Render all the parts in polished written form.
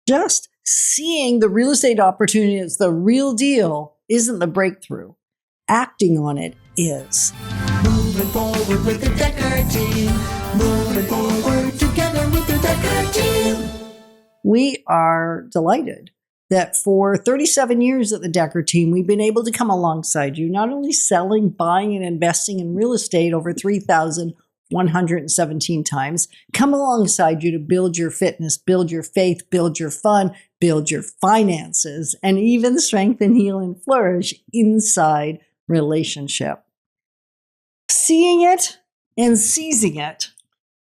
Just seeing the real estate opportunity as the real deal isn't the breakthrough. Acting on it is. Moving forward with the Dekker team. Moving forward together with the Dekker team. We are delighted that for 37 years at the Dekker team, we've been able to come alongside you, not only selling, buying, and investing in real estate over 3,117 times, come alongside you to build your fitness, build your faith, build your fun, build your finances, and even strengthen, heal, and flourish inside relationship. Seeing it and seizing it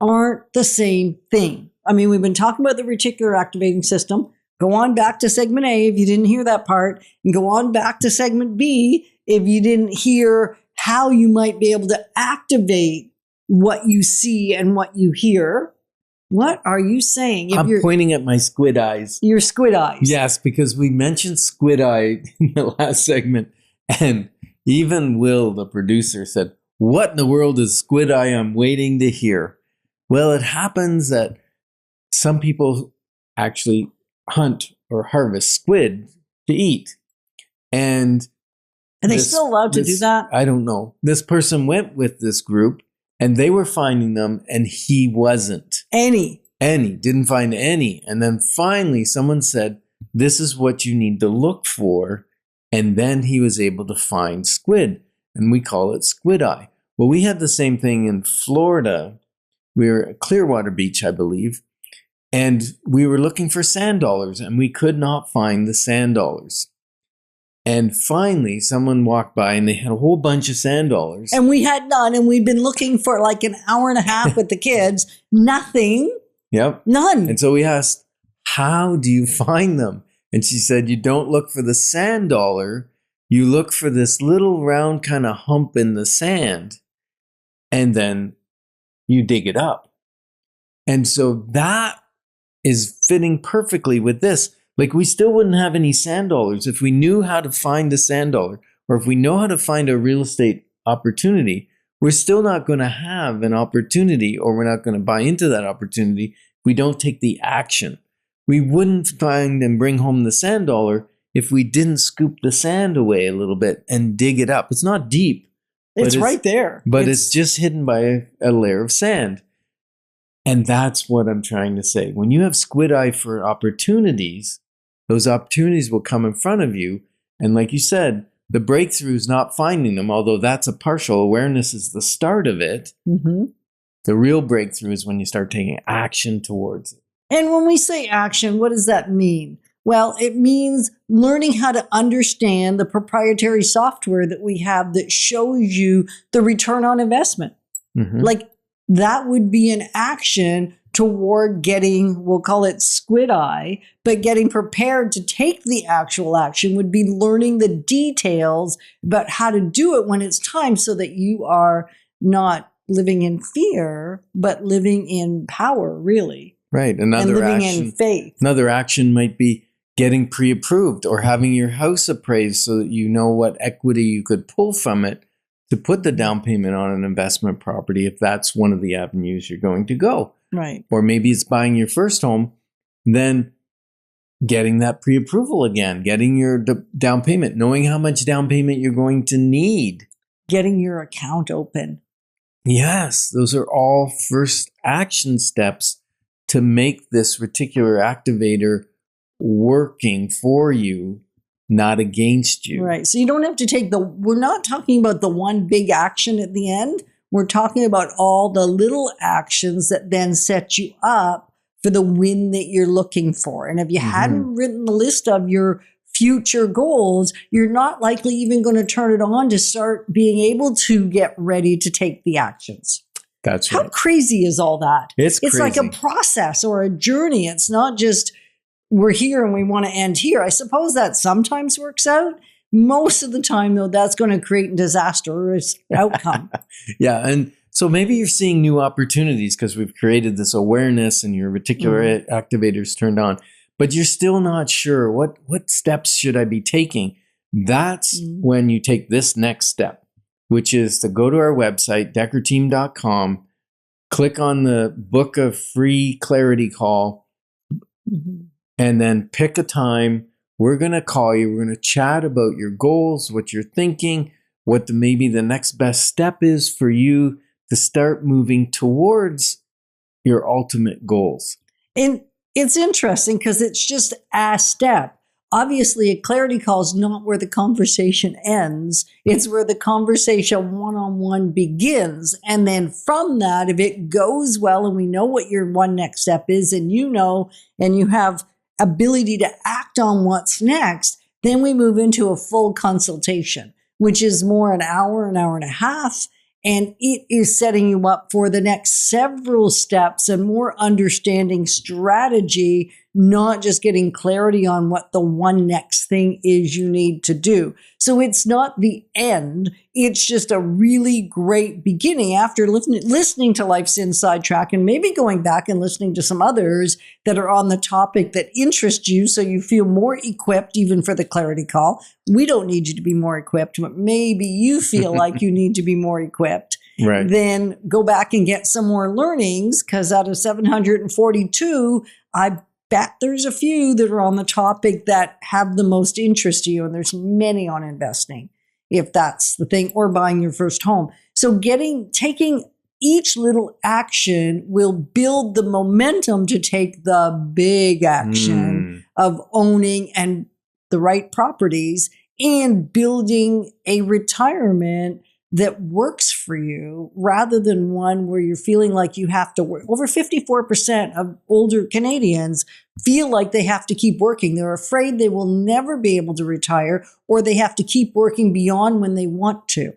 aren't the same thing. I mean, we've been talking about the reticular activating system. Go on back to segment A if you didn't hear that part, and go on back to segment B if you didn't hear how you might be able to activate what you see and what you hear. What are you saying? I'm pointing at my squid eyes. Your squid eyes. Yes, because we mentioned squid eye in the last segment, and even Will, the producer, said, "What in the world is squid eye? I'm waiting to hear." Well, it happens that some people actually hunt or harvest squid to eat. And are they still allowed to do that? I don't know. This person went with this group and they were finding them and he wasn't. Any. Didn't find any. And then finally someone said, this is what you need to look for. And then he was able to find squid. And we call it squid eye. Well, we had the same thing in Florida. We were at Clearwater Beach, I believe. And we were looking for sand dollars and we could not find the sand dollars. And finally, someone walked by and they had a whole bunch of sand dollars. And we had none. And we'd been looking for like an hour and a half with the kids. Nothing. Yep. None. And so we asked, how do you find them? And she said, you don't look for the sand dollar. You look for this little round kind of hump in the sand. And then you dig it up. And so that is fitting perfectly with this. Like, we still wouldn't have any sand dollars if we knew how to find a sand dollar, or if we know how to find a real estate opportunity. We're still not going to have an opportunity, or we're not going to buy into that opportunity if we don't take the action. We wouldn't find and bring home the sand dollar if we didn't scoop the sand away a little bit and dig it up. It's not deep. It's right there. But it's just hidden by a layer of sand. And that's what I'm trying to say. When you have squid eye for opportunities, those opportunities will come in front of you. And like you said, the breakthrough is not finding them, although that's a partial awareness is the start of it. Mm-hmm. The real breakthrough is when you start taking action towards it. And when we say action, what does that mean? Well, it means learning how to understand the proprietary software that we have that shows you the return on investment. Mm-hmm. Like, that would be an action toward getting, we'll call it squid eye, but getting prepared to take the actual action would be learning the details about how to do it when it's time, so that you are not living in fear, but living in power, really. Right. And living in faith. Another action might be getting pre-approved or having your house appraised so that you know what equity you could pull from it to put the down payment on an investment property, if that's one of the avenues you're going to go. Right. Or maybe it's buying your first home, then getting that pre-approval again, getting your down payment, knowing how much down payment you're going to need. Getting your account open. Yes, those are all first action steps to make this reticular activator working for you, not against you. Right. So you don't have to take we're not talking about the one big action at the end. We're talking about all the little actions that then set you up for the win that you're looking for. And if you hadn't written the list of your future goals, you're not likely even going to turn it on to start being able to get ready to take the actions. That's right. How crazy is all that? It's crazy. Like a process or a journey. It's not just we're here and we want to end here. I suppose that sometimes works out. Most of the time, though, that's going to create a disastrous outcome. Yeah. And so maybe you're seeing new opportunities because we've created this awareness and your reticular activators turned on, but you're still not sure what steps should I be taking. That's when you take this next step, which is to go to our website, dekkerteam.com, click on the book a free clarity call, and then pick a time. We're going to call you. We're going to chat about your goals, what you're thinking, what maybe the next best step is for you to start moving towards your ultimate goals. And it's interesting because it's just a step. Obviously, a clarity call is not where the conversation ends. It's where the conversation one-on-one begins. And then from that, if it goes well and we know what your one next step is, and you know, and you have ability to act on what's next, then we move into a full consultation, which is more an hour and a half. And it is setting you up for the next several steps and more understanding strategy, not just getting clarity on what the one next thing is you need to do. So it's not the end. It's just a really great beginning after listening to Life's Inside Track and maybe going back and listening to some others that are on the topic that interest you so you feel more equipped even for the clarity call. We don't need you to be more equipped, but maybe you feel like you need to be more equipped. Right. Then go back and get some more learnings, because out of 742, I bet there's a few that are on the topic that have the most interest to you. And there's many on investing, if that's the thing, or buying your first home. So taking each little action will build the momentum to take the big action of owning and the right properties and building a retirement that works for you, rather than one where you're feeling like you have to work. Over 54% of older Canadians feel like they have to keep working. They're afraid they will never be able to retire, or they have to keep working beyond when they want to.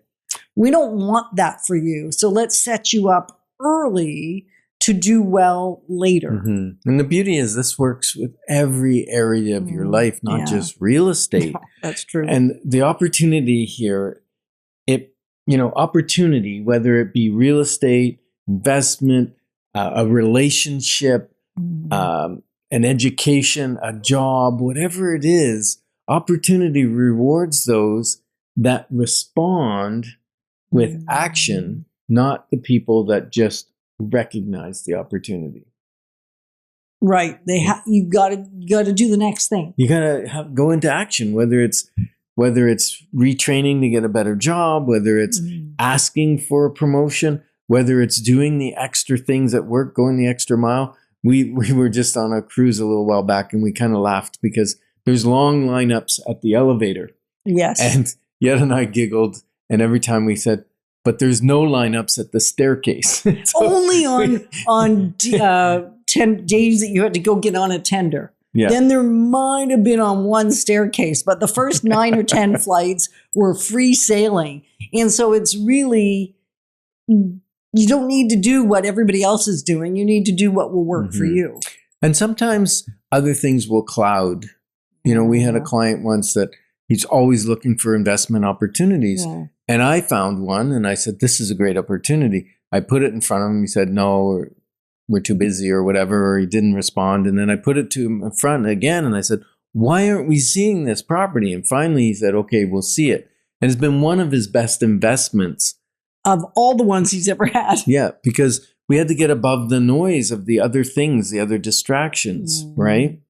We don't want that for you. So let's set you up early to do well later. Mm-hmm. And the beauty is this works with every area of your life, not just real estate. That's true. And the opportunity here, opportunity, whether it be real estate, investment, a relationship, an education, a job, whatever it is, opportunity rewards those that respond with action, not the people that just recognize the opportunity. Right. You got to do the next thing. You got to go into action, whether it's retraining to get a better job, whether it's asking for a promotion, whether it's doing the extra things at work, going the extra mile. We were just on a cruise a little while back, and we kind of laughed because there's long lineups at the elevator. Yes. And Yetta and I giggled, and every time we said, but there's no lineups at the staircase. Only on 10 days that you had to go get on a tender. Yeah. Then there might have been on one staircase, but the first 9 or 10 flights were free sailing. And so it's really, you don't need to do what everybody else is doing. You need to do what will work for you. And sometimes other things will cloud. We had a client once that he's always looking for investment opportunities. Yeah. And I found one, and I said, this is a great opportunity. I put it in front of him. He said, no, we're too busy or whatever, or he didn't respond. And then I put it to him in front again, and I said, why aren't we seeing this property? And finally he said, okay, we'll see it. And it's been one of his best investments. Of all the ones he's ever had. Yeah, because we had to get above the noise of the other things, the other distractions, right?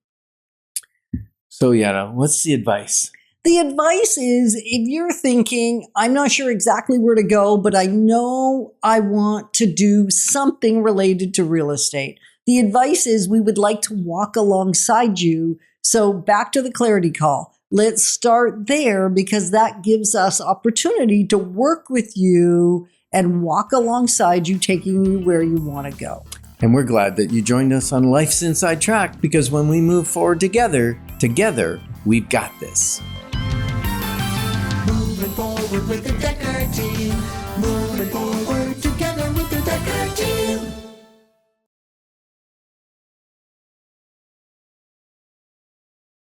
So Yetta, what's the advice? The advice is, if you're thinking, I'm not sure exactly where to go, but I know I want to do something related to real estate. The advice is, we would like to walk alongside you. So back to the clarity call. Let's start there, because that gives us opportunity to work with you and walk alongside you, taking you where you want to go. And we're glad that you joined us on Life's Inside Track, because when we move forward together, we've got this. Moving forward with the Dekker team. Moving forward.